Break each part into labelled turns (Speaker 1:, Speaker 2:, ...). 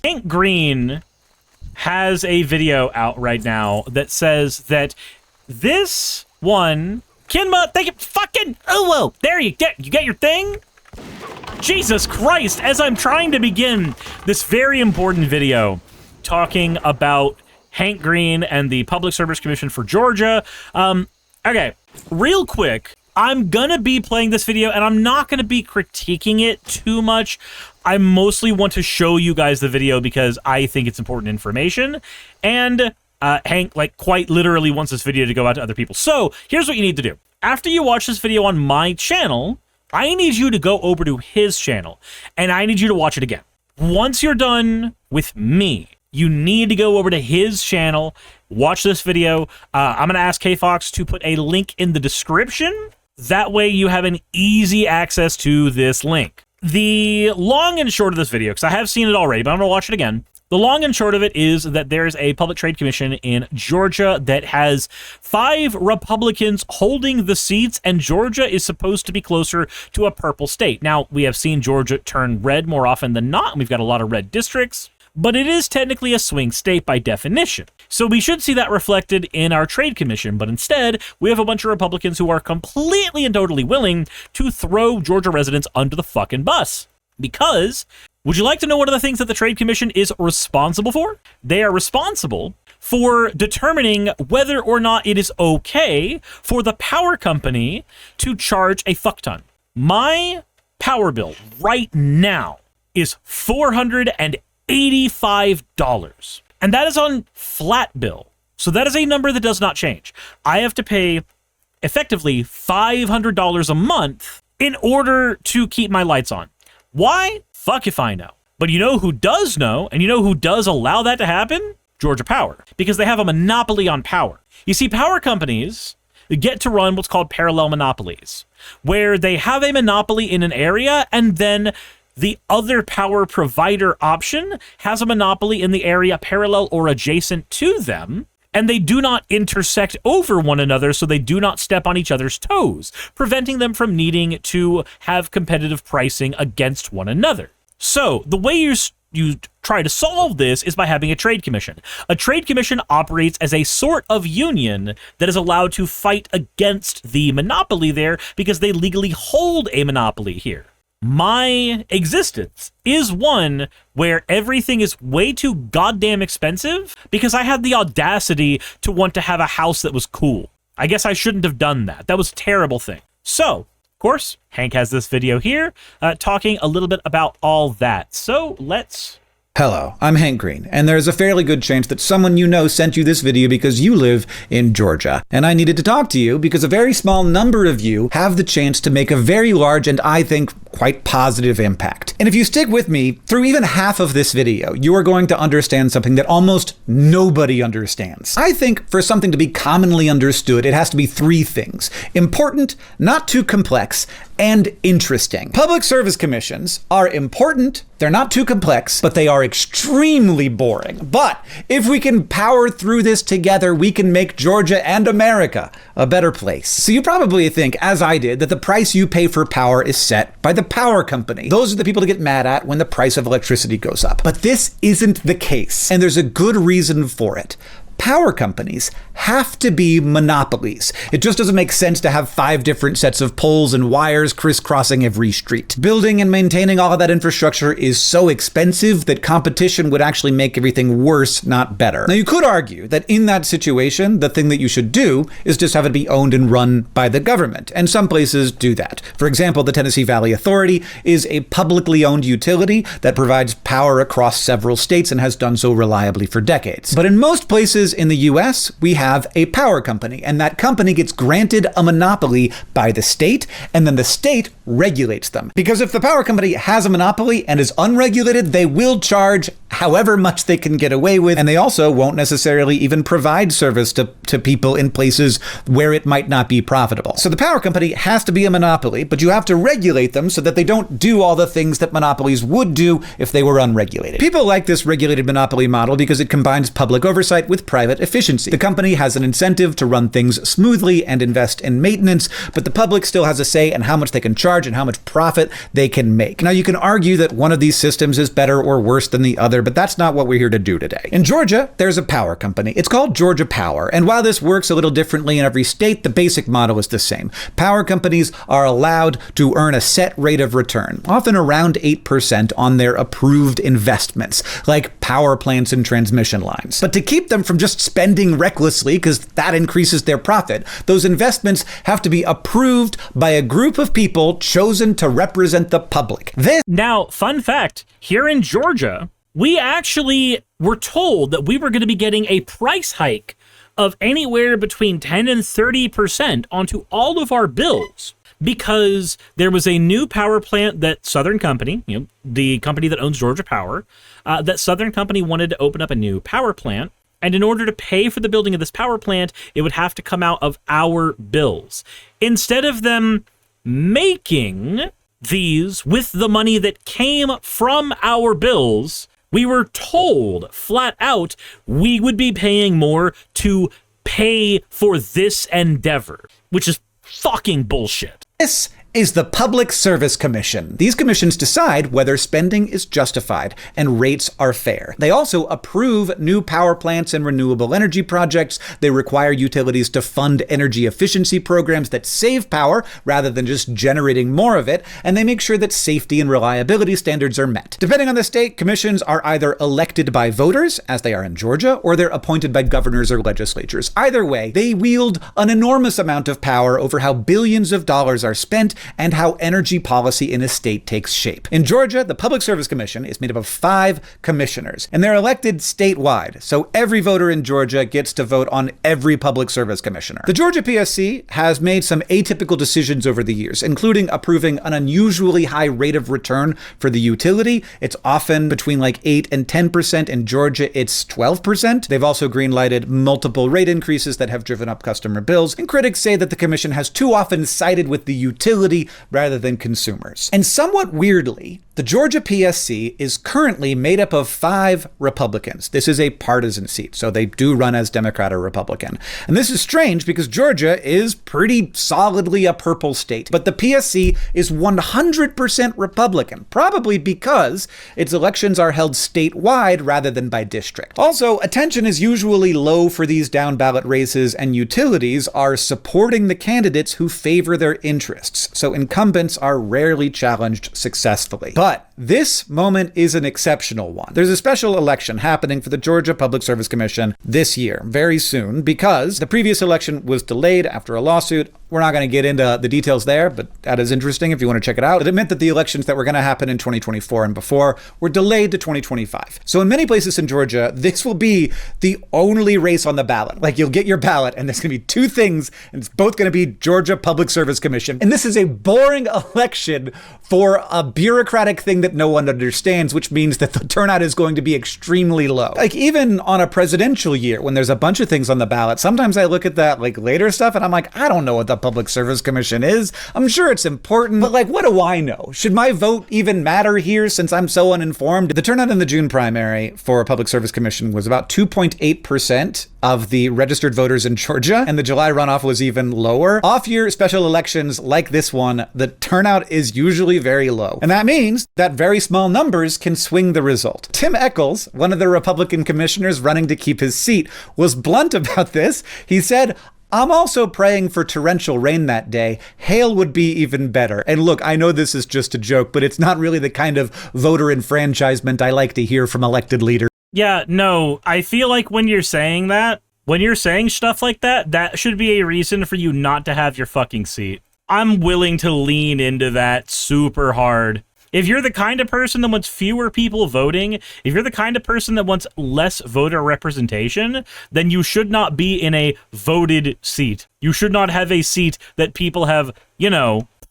Speaker 1: Hank Green has a video out right now that says that this one... Kinma, thank you, fucking... Oh, whoa, there you get your thing? Jesus Christ, as I'm trying to begin this very important video talking about Hank Green and the Public Service Commission for Georgia. Okay, real quick, I'm gonna be playing this video and I'm not gonna be critiquing it too much. I mostly want to show you guys the video because I think it's important information. And Hank, like, quite literally wants this video to go out to other people. So here's what you need to do. After you watch this video on my channel, I need you to go over to his channel and I need you to watch it again. Once you're done with me, you need to go over to his channel, watch this video. I'm going to ask KFox to put a link in the description. That way you have an easy access to this link. The long and short of this video, because I have seen it already, but I'm going to watch it again. The long and short of it is that there's a public trade commission in Georgia that has 5 Republicans holding the seats, and Georgia is supposed to be closer to a purple state. Now, we have seen Georgia turn red more often than not, and we've got a lot of red districts, but it is technically a swing state by definition. So we should see that reflected in our trade commission, but instead, we have a bunch of Republicans who are completely and totally willing to throw Georgia residents under the fucking bus. Because... would you like to know one of the things that the Trade Commission is responsible for? They are responsible for determining whether or not it is okay for the power company to charge a fuck ton. My power bill right now is $485. And that is on flat bill. So that is a number that does not change. I have to pay effectively $500 a month in order to keep my lights on. Why? Fuck if I know. But you know who does know, and you know who does allow that to happen? Georgia Power. Because they have a monopoly on power. You see, power companies get to run what's called parallel monopolies, where they have a monopoly in an area, and then the other power provider option has a monopoly in the area parallel or adjacent to them, and they do not intersect over one another, so they do not step on each other's toes, preventing them from needing to have competitive pricing against one another. So the way you try to solve this is by having a trade commission. A trade commission operates as a sort of union that is allowed to fight against the monopoly there because they legally hold a monopoly here. My existence is one where everything is way too goddamn expensive because I had the audacity to want to have a house that was cool. I guess I shouldn't have done that. That was a terrible thing. So, of course, Hank has this video here talking a little bit about all that. So let's...
Speaker 2: Hello, I'm Hank Green, and there's a fairly good chance that someone you know sent you this video because you live in Georgia. And I needed to talk to you because a very small number of you have the chance to make a very large and, I think, quite positive impact. And if you stick with me through even half of this video, you are going to understand something that almost nobody understands. I think for something to be commonly understood, it has to be 3 things: important, not too complex, and interesting. Public service commissions are important, they're not too complex, but they are extremely boring. But if we can power through this together, we can make Georgia and America a better place. So you probably think, as I did, that the price you pay for power is set by the power company. Those are the people to get mad at when the price of electricity goes up. But this isn't the case, and there's a good reason for it. Power companies have to be monopolies. It just doesn't make sense to have 5 different sets of poles and wires crisscrossing every street. Building and maintaining all of that infrastructure is so expensive that competition would actually make everything worse, not better. Now, you could argue that in that situation, the thing that you should do is just have it be owned and run by the government. And some places do that. For example, the Tennessee Valley Authority is a publicly owned utility that provides power across several states and has done so reliably for decades. But in most places in the US, we have a power company, and that company gets granted a monopoly by the state, and then the state regulates them. Because if the power company has a monopoly and is unregulated, they will charge however much they can get away with, and they also won't necessarily even provide service to people in places where it might not be profitable. So the power company has to be a monopoly, but you have to regulate them so that they don't do all the things that monopolies would do if they were unregulated. People like this regulated monopoly model because it combines public oversight with private efficiency. The company has an incentive to run things smoothly and invest in maintenance, but the public still has a say in how much they can charge charge and how much profit they can make. Now, you can argue that one of these systems is better or worse than the other, but that's not what we're here to do today. In Georgia, there's a power company. It's called Georgia Power, and while this works a little differently in every state, the basic model is the same. Power companies are allowed to earn a set rate of return, often around 8% on their approved investments, like power plants and transmission lines. But to keep them from just spending recklessly, because that increases their profit, those investments have to be approved by a group of people chosen to represent the public.
Speaker 1: Now, fun fact, here in Georgia, we actually were told that we were going to be getting a price hike of anywhere between 10 and 30% onto all of our bills, because there was a new power plant that Southern Company, the company that owns Georgia Power, that Southern Company wanted to open up a new power plant. And in order to pay for the building of this power plant, it would have to come out of our bills. Instead of them making these with the money that came from our bills, we were told flat out we would be paying more to pay for this endeavor, which is fucking bullshit.
Speaker 2: This is the Public Service Commission. These commissions decide whether spending is justified and rates are fair. They also approve new power plants and renewable energy projects. They require utilities to fund energy efficiency programs that save power rather than just generating more of it, and they make sure that safety and reliability standards are met. Depending on the state, commissions are either elected by voters, as they are in Georgia, or they're appointed by governors or legislatures. Either way, they wield an enormous amount of power over how billions of dollars are spent and how energy policy in a state takes shape. In Georgia, the Public Service Commission is made up of 5 commissioners, and they're elected statewide, so every voter in Georgia gets to vote on every Public Service Commissioner. The Georgia PSC has made some atypical decisions over the years, including approving an unusually high rate of return for the utility. It's often between like 8 and 10%. In Georgia, it's 12%. They've also green-lighted multiple rate increases that have driven up customer bills, and critics say that the commission has too often sided with the utility rather than consumers. And somewhat weirdly, the Georgia PSC is currently made up of 5 Republicans. This is a partisan seat, so they do run as Democrat or Republican. And this is strange because Georgia is pretty solidly a purple state, but the PSC is 100% Republican, probably because its elections are held statewide rather than by district. Also, attention is usually low for these down-ballot races, and utilities are supporting the candidates who favor their interests, so incumbents are rarely challenged successfully. But this moment is an exceptional one. There's a special election happening for the Georgia Public Service Commission this year, very soon, because the previous election was delayed after a lawsuit. We're not going to get into the details there, but that is interesting if you want to check it out. It meant that the elections that were going to happen in 2024 and before were delayed to 2025. So in many places in Georgia, this will be the only race on the ballot. Like, you'll get your ballot and there's going to be 2 things, and it's both going to be Georgia Public Service Commission. And this is a boring election for a bureaucratic thing that no one understands, which means that the turnout is going to be extremely low. Like, even on a presidential year, when there's a bunch of things on the ballot, sometimes I look at that like later stuff and I'm like, I don't know what the Public Service Commission is. I'm sure it's important, but like, what do I know? Should my vote even matter here since I'm so uninformed? The turnout in the June primary for a Public Service Commission was about 2.8% of the registered voters in Georgia, and the July runoff was even lower. Off-year special elections like this one, the turnout is usually very low, and that means that very small numbers can swing the result. Tim Echols, one of the Republican commissioners running to keep his seat, was blunt about this. He said, "I'm also praying for torrential rain that day. Hail would be even better." And look, I know this is just a joke, but it's not really the kind of voter enfranchisement I like to hear from elected leaders.
Speaker 1: Yeah, no, I feel like when you're saying that, when you're saying stuff like that, that should be a reason for you not to have your fucking seat. I'm willing to lean into that super hard. If you're the kind of person that wants fewer people voting, if you're the kind of person that wants less voter representation, then you should not be in a voted seat. You should not have a seat that people have,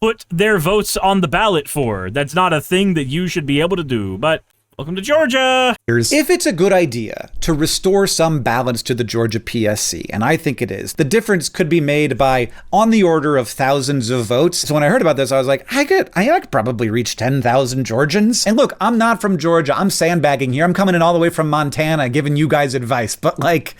Speaker 1: put their votes on the ballot for. That's not a thing that you should be able to do, but welcome to Georgia.
Speaker 2: If it's a good idea to restore some balance to the Georgia PSC, and I think it is, the difference could be made by on the order of thousands of votes. So when I heard about this, I was like, I could probably reach 10,000 Georgians. And look, I'm not from Georgia. I'm sandbagging here. I'm coming in all the way from Montana, giving you guys advice. But like,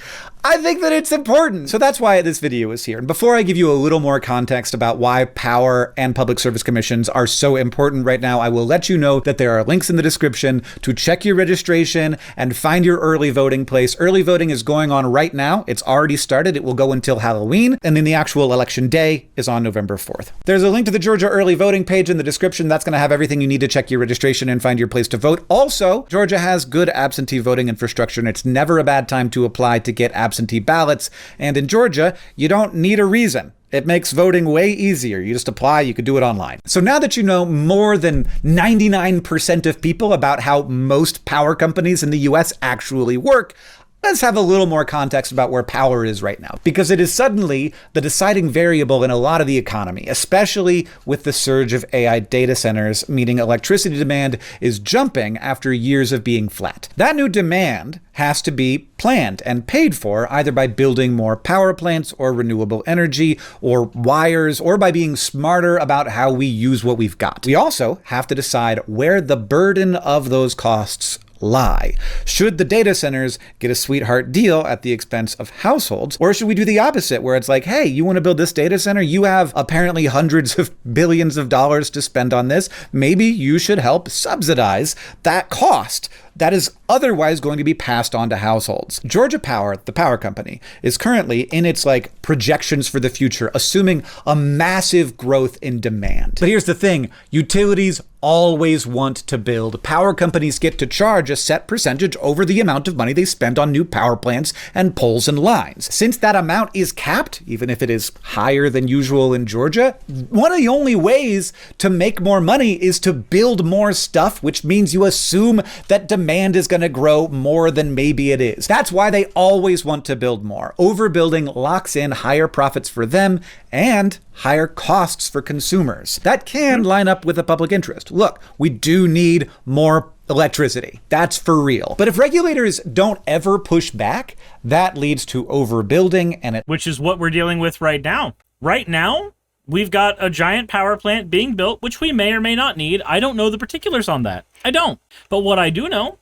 Speaker 2: I think that it's important. So that's why this video is here. And before I give you a little more context about why power and public service commissions are so important right now, I will let you know that there are links in the description to check your registration and find your early voting place. Early voting is going on right now. It's already started. It will go until Halloween. And then the actual election day is on November 4th. There's a link to the Georgia early voting page in the description. That's going to have everything you need to check your registration and find your place to vote. Also, Georgia has good absentee voting infrastructure, and it's never a bad time to apply to get absentee ballots. And in Georgia, you don't need a reason. It makes voting way easier. You just apply, you could do it online. So now that you know more than 99% of people about how most power companies in the US actually work, let's have a little more context about where power is right now, because it is suddenly the deciding variable in a lot of the economy, especially with the surge of AI data centers, meaning electricity demand is jumping after years of being flat. That new demand has to be planned and paid for either by building more power plants or renewable energy or wires, or by being smarter about how we use what we've got. We also have to decide where the burden of those costs lie. Should the data centers get a sweetheart deal at the expense of households? Or should we do the opposite, where it's like, hey, you want to build this data center? You have apparently hundreds of billions of dollars to spend on this. Maybe you should help subsidize that cost that is otherwise going to be passed on to households. Georgia Power, the power company, is currently in its projections for the future, assuming a massive growth in demand. But here's the thing, utilities always want to build. Power companies get to charge a set percentage over the amount of money they spend on new power plants and poles and lines. Since that amount is capped, even if it is higher than usual in Georgia, one of the only ways to make more money is to build more stuff, which means you assume that demand is going to grow more than maybe it is. That's why they always want to build more. Overbuilding locks in higher profits for them and higher costs for consumers. That can line up with the public interest. Look, we do need more electricity. That's for real. But if regulators don't ever push back, that leads to overbuilding, and
Speaker 1: which is what we're dealing with right now. Right now, we've got a giant power plant being built, which we may or may not need. I don't know the particulars on that. I don't. But what I do know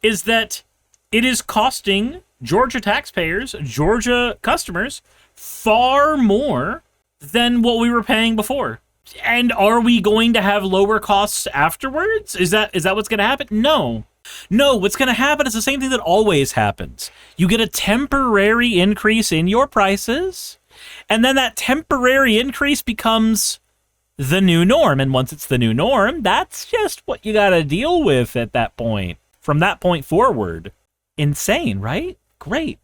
Speaker 1: is that it is costing Georgia taxpayers, Georgia customers, far more than what we were paying before. And are we going to have lower costs afterwards? Is that what's going to happen? No. No, what's going to happen is the same thing that always happens. You get a temporary increase in your prices, and then that temporary increase becomes the new norm. And once it's the new norm, that's just what you got to deal with at that point. From that point forward. Insane, right? Great.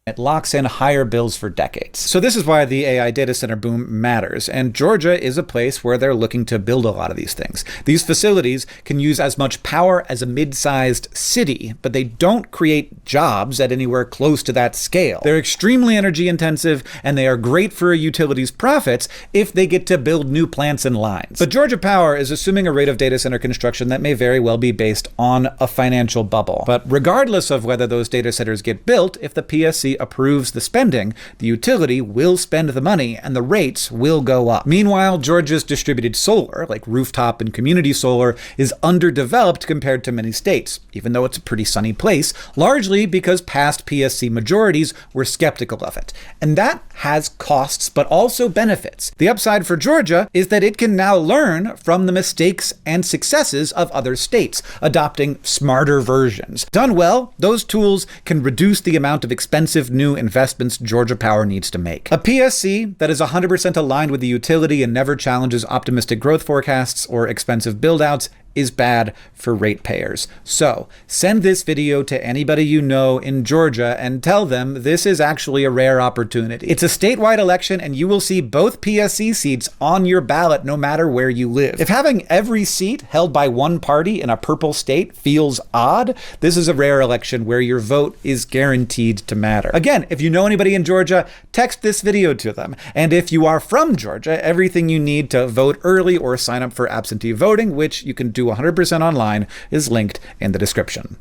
Speaker 2: It locks in higher bills for decades. So this is why the AI data center boom matters. And Georgia is a place where they're looking to build a lot of these things. These facilities can use as much power as a mid-sized city, but they don't create jobs at anywhere close to that scale. They're extremely energy intensive, and they are great for a utility's profits if they get to build new plants and lines. But Georgia Power is assuming a rate of data center construction that may very well be based on a financial bubble. But regardless of whether those data centers get built, if the PSC approves the spending, the utility will spend the money and the rates will go up. Meanwhile, Georgia's distributed solar, like rooftop and community solar, is underdeveloped compared to many states, even though it's a pretty sunny place, largely because past PSC majorities were skeptical of it. And that has costs, but also benefits. The upside for Georgia is that it can now learn from the mistakes and successes of other states, adopting smarter versions. Done well, those tools can reduce the amount of expensive new investments Georgia Power needs to make. A PSC that is 100% aligned with the utility and never challenges optimistic growth forecasts or expensive build-outs is bad for ratepayers. So send this video to anybody you know in Georgia and tell them this is actually a rare opportunity. It's a statewide election and you will see both PSC seats on your ballot no matter where you live. If having every seat held by one party in a purple state feels odd, this is a rare election where your vote is guaranteed to matter. Again, if you know anybody in Georgia, text this video to them. And if you are from Georgia, everything you need to vote early or sign up for absentee voting, which you can do 100% online, is linked in the description.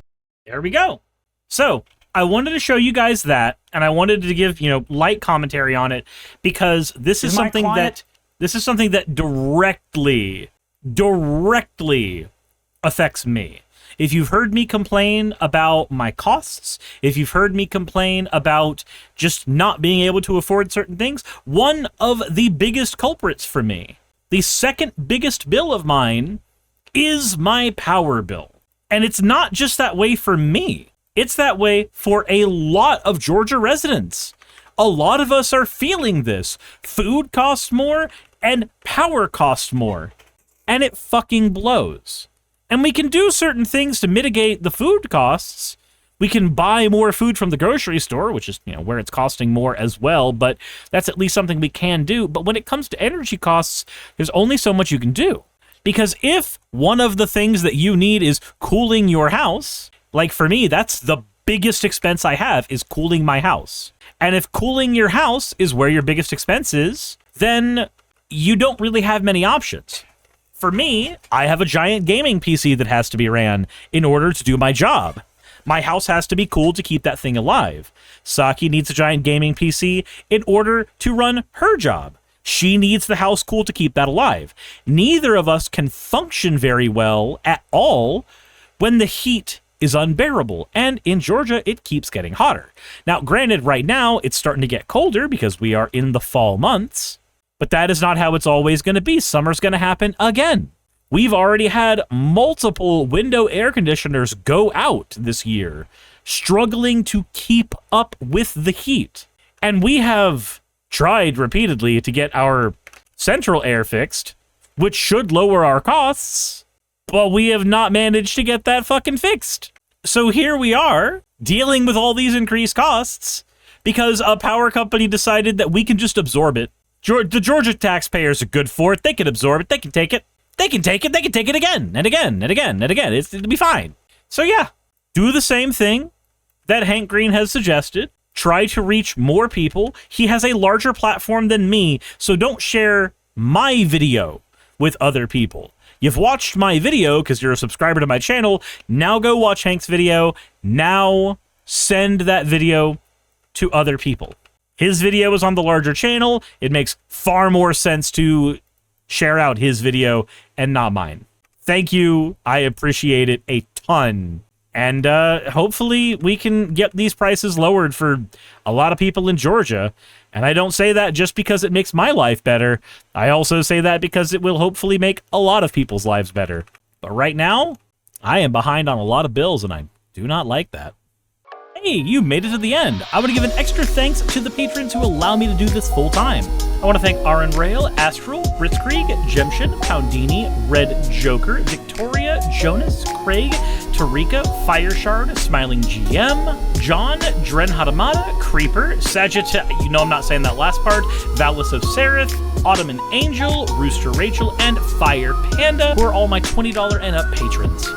Speaker 1: There we go. So I wanted to show you guys that, and I wanted to give, light commentary on it, because this is something that directly affects me. If you've heard me complain about my costs, if you've heard me complain about just not being able to afford certain things, one of the biggest culprits for me, the second biggest bill of mine, is my power bill. And it's not just that way for me. It's that way for a lot of Georgia residents. A lot of us are feeling this. Food costs more and power costs more. And it fucking blows. And we can do certain things to mitigate the food costs. We can buy more food from the grocery store, which is, where it's costing more as well, but that's at least something we can do. But when it comes to energy costs, there's only so much you can do. Because if one of the things that you need is cooling your house, like for me, that's the biggest expense I have, is cooling my house. And if cooling your house is where your biggest expense is, then you don't really have many options. For me, I have a giant gaming PC that has to be ran in order to do my job. My house has to be cooled to keep that thing alive. Saki needs a giant gaming PC in order to run her job. She needs the house cool to keep that alive. Neither of us can function very well at all when the heat is unbearable. And in Georgia, it keeps getting hotter. Now, granted, right now, it's starting to get colder because we are in the fall months, but that is not how it's always going to be. Summer's going to happen again. We've already had multiple window air conditioners go out this year, struggling to keep up with the heat. And we have tried repeatedly to get our central air fixed, which should lower our costs, but we have not managed to get that fucking fixed. So here we are, dealing with all these increased costs, because a power company decided that we can just absorb it. The Georgia taxpayers are good for it. They can absorb it. They can take it. They can take it. They can take it again and again and again and again. It'll be fine. So yeah, do the same thing that Hank Green has suggested. Try to reach more people. He has a larger platform than me, so don't share my video with other people. You've watched my video because you're a subscriber to my channel. Now go watch Hank's video. Now send that video to other people. His video is on the larger channel. It makes far more sense to share out his video and not mine. Thank you. I appreciate it a ton. And hopefully we can get these prices lowered for a lot of people in Georgia. And I don't say that just because it makes my life better. I also say that because it will hopefully make a lot of people's lives better. But right now, I am behind on a lot of bills, and I do not like that. Hey, you made it to the end. I want to give an extra thanks to the patrons who allow me to do this full time. I want to thank Aaron Rail, Astral, Britzkrieg, Jemshin, Poundini, Red Joker, Victoria, Jonas, Craig, Tarika, Fireshard, Smiling GM, John, Dren Hadamada, Creeper, Sagitta, I'm not saying that last part, Valis of Seraph, Ottoman Angel, Rooster Rachel, and Fire Panda, who are all my $20 and up patrons.